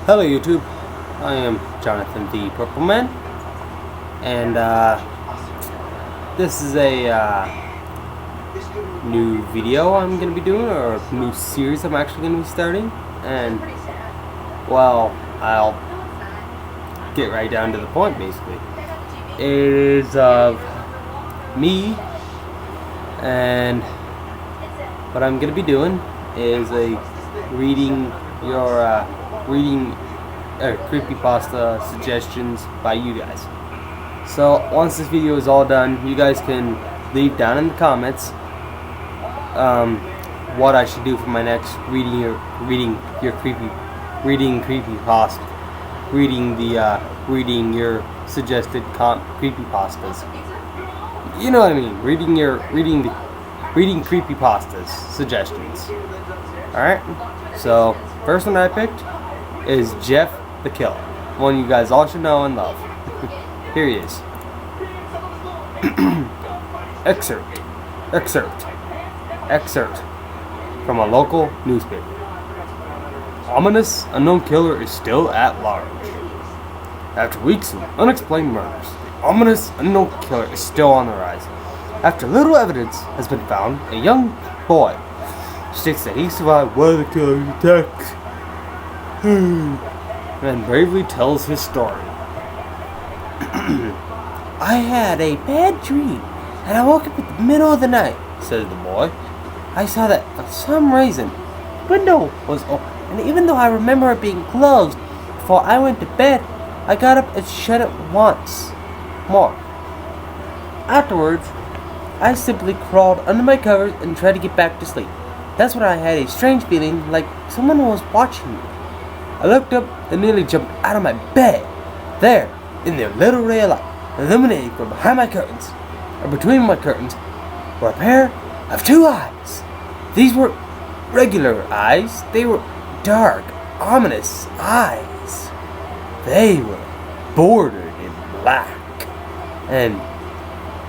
Hello YouTube, I am Jonathan the Purple Man, and this is a new video I'm going to be doing, or a new series I'm actually going to be starting, and well, I'll get right down to the point basically. It is of me, and what I'm going to be doing is reading creepypasta suggestions by you guys. So once this video is all done, you guys can leave down in the comments what I should do for my next reading your suggested creepypastas. You know what I mean? Reading creepypastas suggestions. Alright? So first one I picked is Jeff the Killer. One you guys all should know and love. Here he is. Excerpt from a local newspaper. Ominous unknown killer is still at large. After weeks of unexplained murders, the ominous unknown killer is still on the rise. After little evidence has been found, a young boy states that he survived one of the killer's attacks and bravely tells his story. I had a bad dream, and I woke up in the middle of the night, says the boy. I saw that for some reason the window was open, and even though I remember it being closed before I went to bed, I got up and shut it once more. Afterwards, I simply crawled under my covers and tried to get back to sleep. That's when I had a strange feeling like someone was watching me. I looked up and nearly jumped out of my bed. There, in the little ray of light, illuminating from behind my curtains, or between my curtains, were a pair of two eyes. These were regular eyes. They were dark, ominous eyes. They were bordered in black, and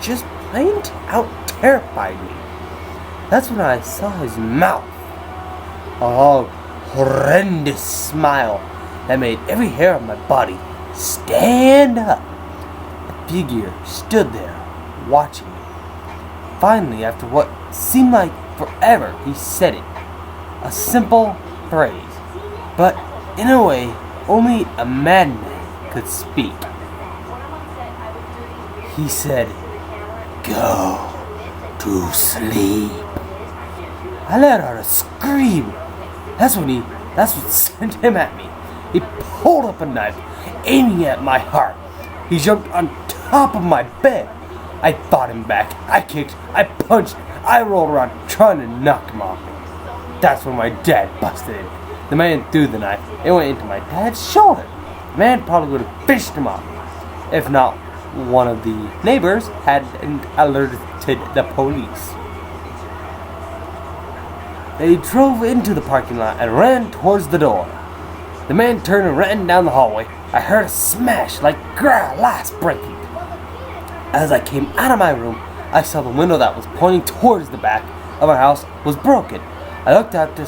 just plain out terrified me. That's when I saw his mouth, a horrendous smile that made every hair on my body stand up. The figure stood there, watching me. Finally, after what seemed like forever, he said it. A simple phrase, but in a way only a madman could speak. He said, "Go to sleep." I let out a scream. That's what sent him at me. He pulled up a knife, aiming at my heart. He jumped on top of my bed. I fought him back. I kicked, I punched, I rolled around trying to knock him off. That's when my dad busted in. The man threw the knife. It went into my dad's shoulder. The man probably would have fished him off, if not one of the neighbors hadn't alerted the police. They drove into the parking lot and ran towards the door. The man turned and ran down the hallway. I heard a smash like glass breaking. As I came out of my room, I saw the window that was pointing towards the back of our house was broken. I looked out to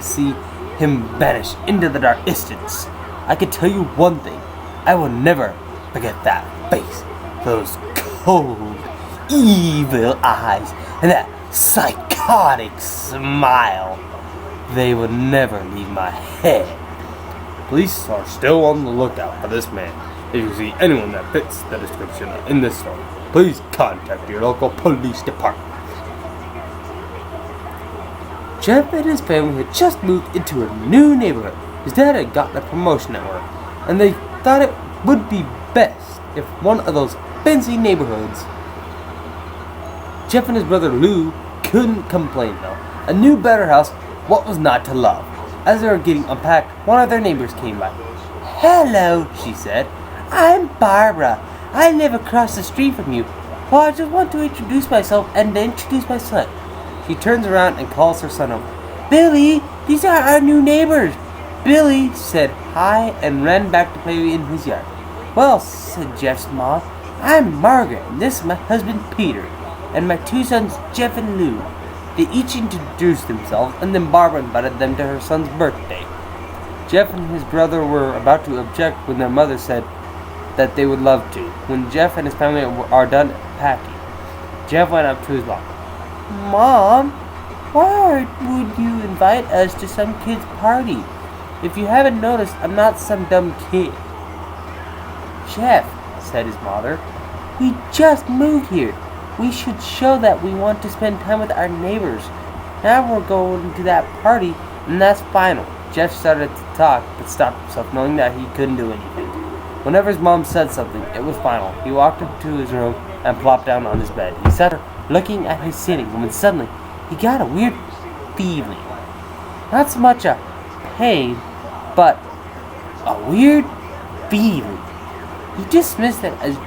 see him vanish into the dark distance. I can tell you one thing. I will never forget that face, those cold, evil eyes, and that psychotic smile. They will never leave my head. Police are still on the lookout for this man. If you see anyone that fits the description in this story, please contact your local police department. Jeff and his family had just moved into a new neighborhood. His dad had gotten a promotion at work, and they thought it would be best if one of those fancy neighborhoods. Jeff and his brother Lou couldn't complain though. A new better house, what was not to love? As they were getting unpacked, one of their neighbors came by. "Hello," she said. "I'm Barbara. I live across the street from you. Well, I just want to introduce myself and introduce my son." She turns around and calls her son over. "Billy, these are our new neighbors." Billy said hi and ran back to play in his yard. "Well," said Jeff's mom, "I'm Margaret, and this is my husband Peter, and my two sons Jeff and Lou." They each introduced themselves, and then Barbara invited them to her son's birthday. Jeff and his brother were about to object when their mother said that they would love to. When Jeff and his family are done packing, Jeff went up to his mom. Mom, why would you invite us to some kid's party? If you haven't noticed, I'm not some dumb kid. Jeff, said his mother, we just moved here. We should show that we want to spend time with our neighbors. Now we're going to that party, and that's final. Jeff started to talk, but stopped himself, knowing that he couldn't do anything. Whenever his mom said something, it was final. He walked up to his room and plopped down on his bed. He sat there, looking at his ceiling, when suddenly he got a weird feeling. Not so much a pain, but a weird feeling. He dismissed it as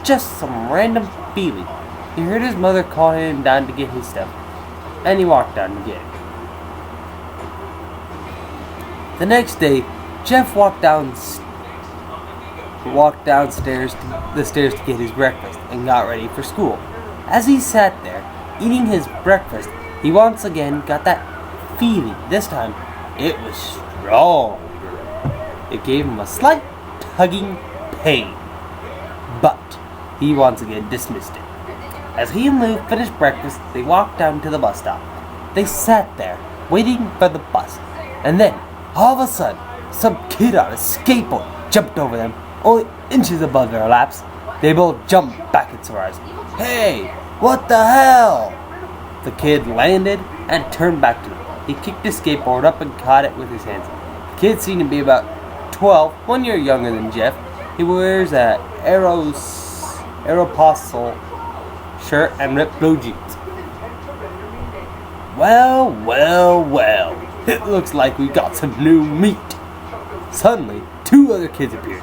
just some random feeling. He heard his mother call him down to get his stuff, and he walked down to get it. The next day, Jeff walked downstairs to get his breakfast and got ready for school. As he sat there, eating his breakfast, he once again got that feeling. This time, it was stronger. It gave him a slight tugging pain, but he once again dismissed it. As he and Lou finished breakfast, they walked down to the bus stop. They sat there, waiting for the bus, and then, all of a sudden, some kid on a skateboard jumped over them, only inches above their laps. They both jumped back in surprise. Hey, what the hell? The kid landed and turned back to them. He kicked his skateboard up and caught it with his hands. The kid seemed to be about 12, 1 year younger than Jeff. He wears a Aeropostale shirt and ripped blue jeans. Well, it looks like we got some new meat. Suddenly, two other kids appeared.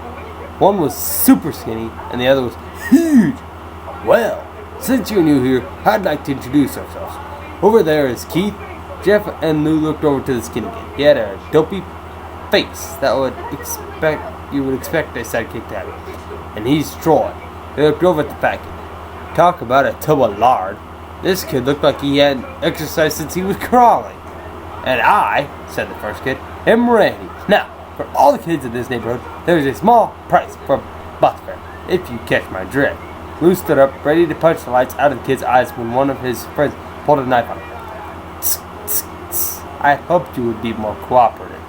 One was super skinny and the other was huge. Well, since you're new here, I'd like to introduce ourselves. Over there is Keith. Jeff and Lou looked over to the skinny kid. He had a dopey face that you would expect a sidekick to have. And he's Troy. They looked over at the fat kid. Talk about a tub of lard. This kid looked like he hadn't exercised since he was crawling. And I, said the first kid, am Randy. Now, for all the kids in this neighborhood, there's a small price for bus fare, if you catch my drift. Lou stood up, ready to punch the lights out of the kid's eyes when one of his friends pulled a knife on him. Tsk, tsk, tsk. I hoped you would be more cooperative,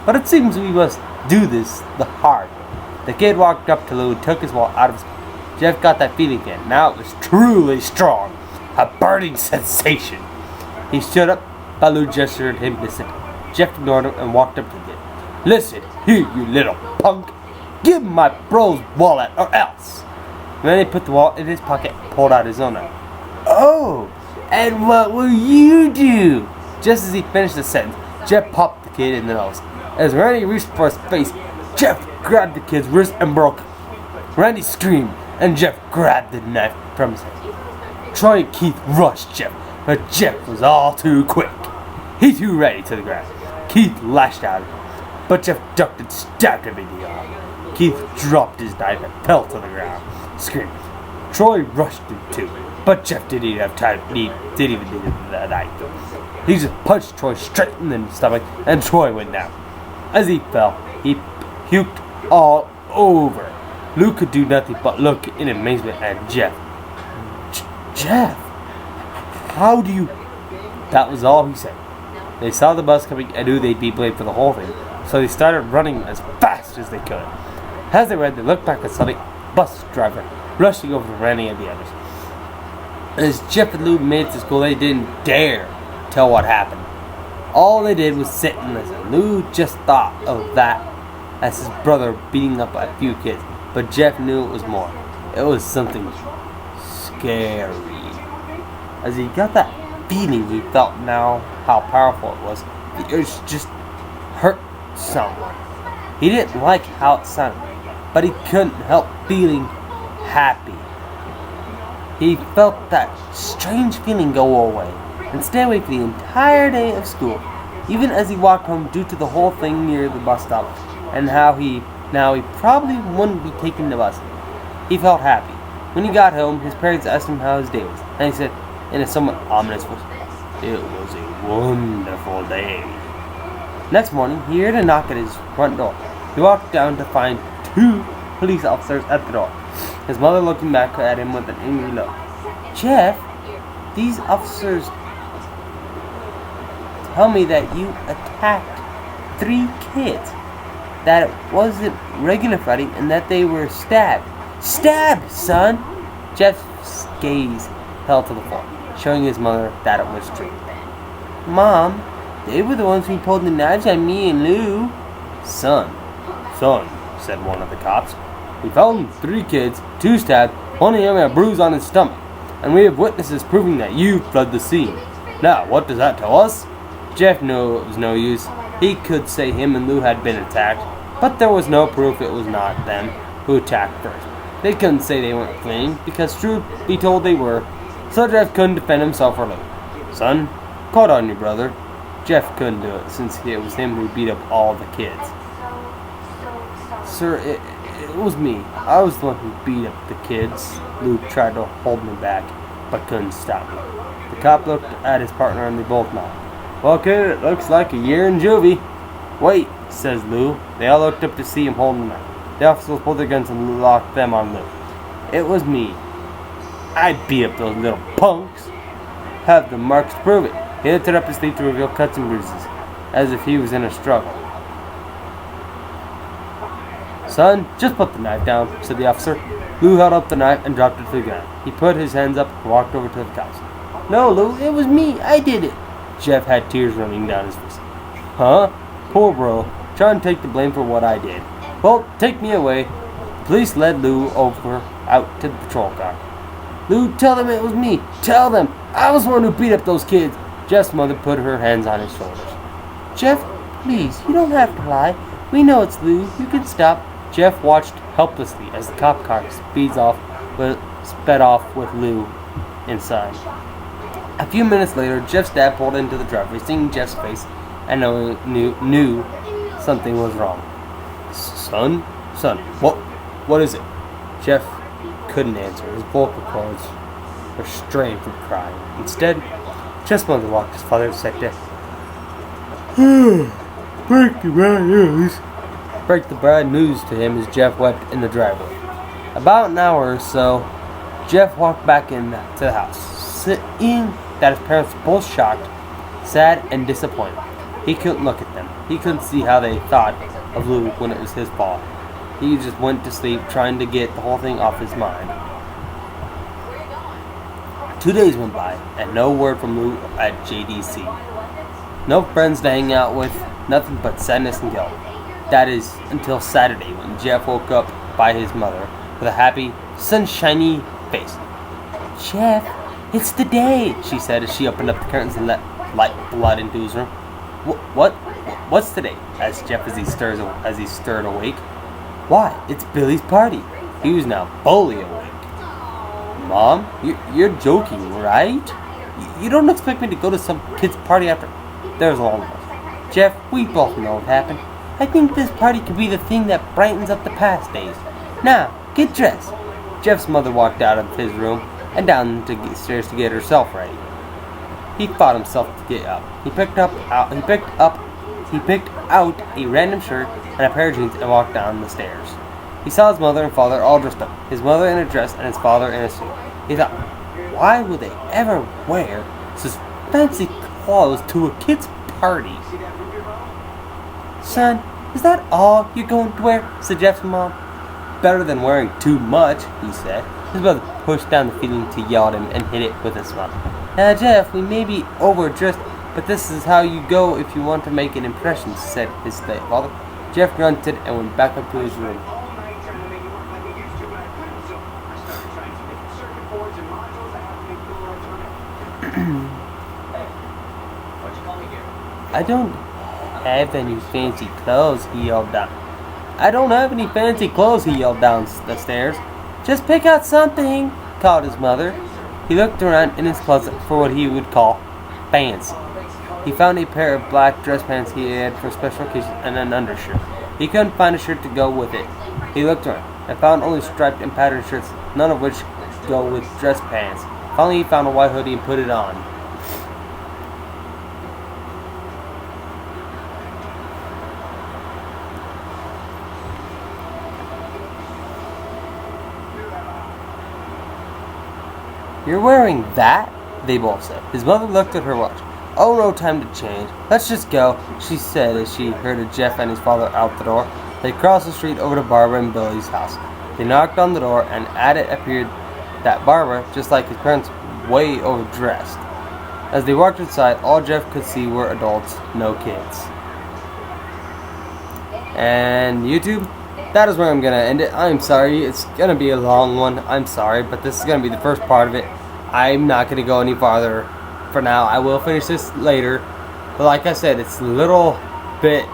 but it seems we must do this the hard way. The kid walked up to Lou and took his wallet out of his pocket. Jeff got that feeling again. Now it was truly strong. A burning sensation. He stood up, but Lou gestured him to sit. Jeff ignored him and walked up to the kid. Listen, here you little punk. Give my bro's wallet or else. And then he put the wallet in his pocket and pulled out his own knife. Oh, and what will you do? Just as he finished the sentence, Jeff popped the kid in the nose. As Randy reached for his face, Jeff grabbed the kid's wrist and broke it. Randy screamed, and Jeff grabbed the knife from his head. Troy and Keith rushed Jeff, but Jeff was all too quick. He threw Randy to the ground. Keith lashed out at him, but Jeff ducked and stabbed him in the arm. Keith dropped his knife and fell to the ground, screaming. Troy rushed him too, but Jeff didn't even have time. Didn't even need the knife. He just punched Troy straight in the stomach, and Troy went down. As he fell, he puked all over. Lou could do nothing but look in amazement at Jeff. Jeff, how do you... That was all he said. They saw the bus coming and knew they'd be blamed for the whole thing, so they started running as fast as they could. As they ran, they looked back and saw the bus driver rushing over to Randy and the others. As Jeff and Lou made it to school, they didn't dare tell what happened. All they did was sit and listen. Lou just thought of that as his brother beating up a few kids, but Jeff knew it was more. It was something scary. As he got that feeling, he felt now how powerful it was. The urge just hurt someone. He didn't like how it sounded, but he couldn't help feeling happy. He felt that strange feeling go away and stay away for the entire day of school, even as he walked home due to the whole thing near the bus stop and how he probably wouldn't be taking the bus. He felt happy. When he got home, his parents asked him how his day was, and he said in a somewhat ominous voice, "It was a wonderful day." Next morning, he heard a knock at his front door. He walked down to find 2 police officers at the door. His mother looking back at him with an angry look. Jeff, these officers tell me that you attacked 3 kids, that it wasn't regular fighting, and that they were stabbed. Stabbed, son! Jeff's gaze fell to the floor, showing his mother that it was true. Mom, they were the ones who pulled the knives on me and Lou. Son, said one of the cops. We found 3 kids, 2 stabbed, one of them had a bruise on his stomach, and we have witnesses proving that you fled the scene. Now, what does that tell us? Jeff knew it was no use. He could say him and Lou had been attacked, but there was no proof it was not them who attacked first. They couldn't say they weren't fleeing, because truth be told they were, so Jeff couldn't defend himself or Lou. Son, call on your brother. Jeff couldn't do it, since it was him who beat up all the kids. Sir, it was me. I was the one who beat up the kids. Lou tried to hold me back, but couldn't stop me. The cop looked at his partner and they both nodded. Well, kid, it looks like a year in juvie. Wait, says Lou. They all looked up to see him holding the knife. The officers pulled their guns and locked them on Lou. It was me. I beat up those little punks. Have the marks to prove it. He lifted up his sleeve to reveal cuts and bruises, as if he was in a struggle. Son, just put the knife down, said the officer. Lou held up the knife and dropped it to the ground. He put his hands up and walked over to the cops. No, Lou, it was me. I did it. Jeff had tears running down his face. Huh? Poor bro. Trying to take the blame for what I did. Well, take me away. The police led Lou out to the patrol car. Lou, tell them it was me. Tell them. I was the one who beat up those kids. Jeff's mother put her hands on his shoulders. Jeff, please, you don't have to lie. We know it's Lou. You can stop. Jeff watched helplessly as the cop car sped off with Lou inside. A few minutes later, Jeff's dad pulled into the driveway, seeing Jeff's face, and knew something was wrong. Son, what is it? Jeff couldn't answer. His vocal cords were strained from crying. Instead, Jeff's mother walked his father and said to break the bad news to him as Jeff wept in the driveway. About an hour or so, Jeff walked back into the house, seeing that his parents were both shocked, sad, and disappointed. He couldn't look at them. He couldn't see how they thought of Lou when it was his fault. He just went to sleep, trying to get the whole thing off his mind. 2 days went by, and no word from Lou at JDC. No friends to hang out with, nothing but sadness and guilt. That is, until Saturday, when Jeff woke up by his mother with a happy, sunshiny face. Jeff, it's the day, she said as she opened up the curtains and let light blood into his room. What's today? asked Jeff as he stirred awake. Why, it's Billy's party. He was now fully awake. Mom, you're joking, right? You don't expect me to go to some kid's party after... There's a long pause. Jeff, we both know what happened. I think this party could be the thing that brightens up the past days. Now, get dressed. Jeff's mother walked out of his room and down the stairs to get herself ready. He fought himself to get up. He picked out a random shirt and a pair of jeans and walked down the stairs. He saw his mother and father all dressed up, his mother in a dress and his father in a suit. He thought, why would they ever wear such fancy clothes to a kid's party? Son, is that all you're going to wear? Said Jeff's mom. Better than wearing too much, he said. His mother pushed down the feeling to yell at him and hit it with a smile. Now, Jeff, we may be overdressed, but this is how you go if you want to make an impression, said his stepfather. Jeff grunted and went back up to his room. I don't have any fancy clothes, he yelled down. I don't have any fancy clothes, he yelled down the stairs. Just pick out something, called his mother. He looked around in his closet for what he would call fancy. He found a pair of black dress pants he had for special occasions and an undershirt. He couldn't find a shirt to go with it. He looked around and found only striped and patterned shirts, none of which go with dress pants. Finally, he found a white hoodie and put it on. "You're wearing that?" they both said. His mother looked at her watch. "Oh, no time to change. Let's just go," she said as she herded Jeff and his father out the door. They crossed the street over to Barbara and Billy's house. They knocked on the door, and at it appeared that Barbara, just like his parents, way overdressed. As they walked inside, all Jeff could see were adults, no kids. And YouTube, that is where I'm going to end it. I'm sorry, it's going to be a long one. I'm sorry, but this is going to be the first part of it. I'm not going to go any farther for now. I will finish this later. But like I said, it's a little bit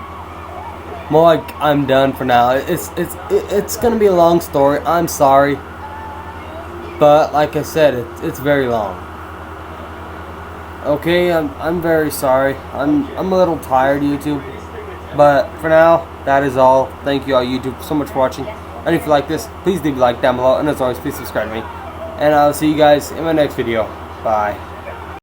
more like I'm done for now. It's going to be a long story. I'm sorry. But like I said, it's very long. Okay, I'm very sorry. I'm a little tired, YouTube. But for now, that is all. Thank you all, YouTube, so much for watching. And if you like this, please leave a like down below. And as always, please subscribe to me. And I'll see you guys in my next video. Bye.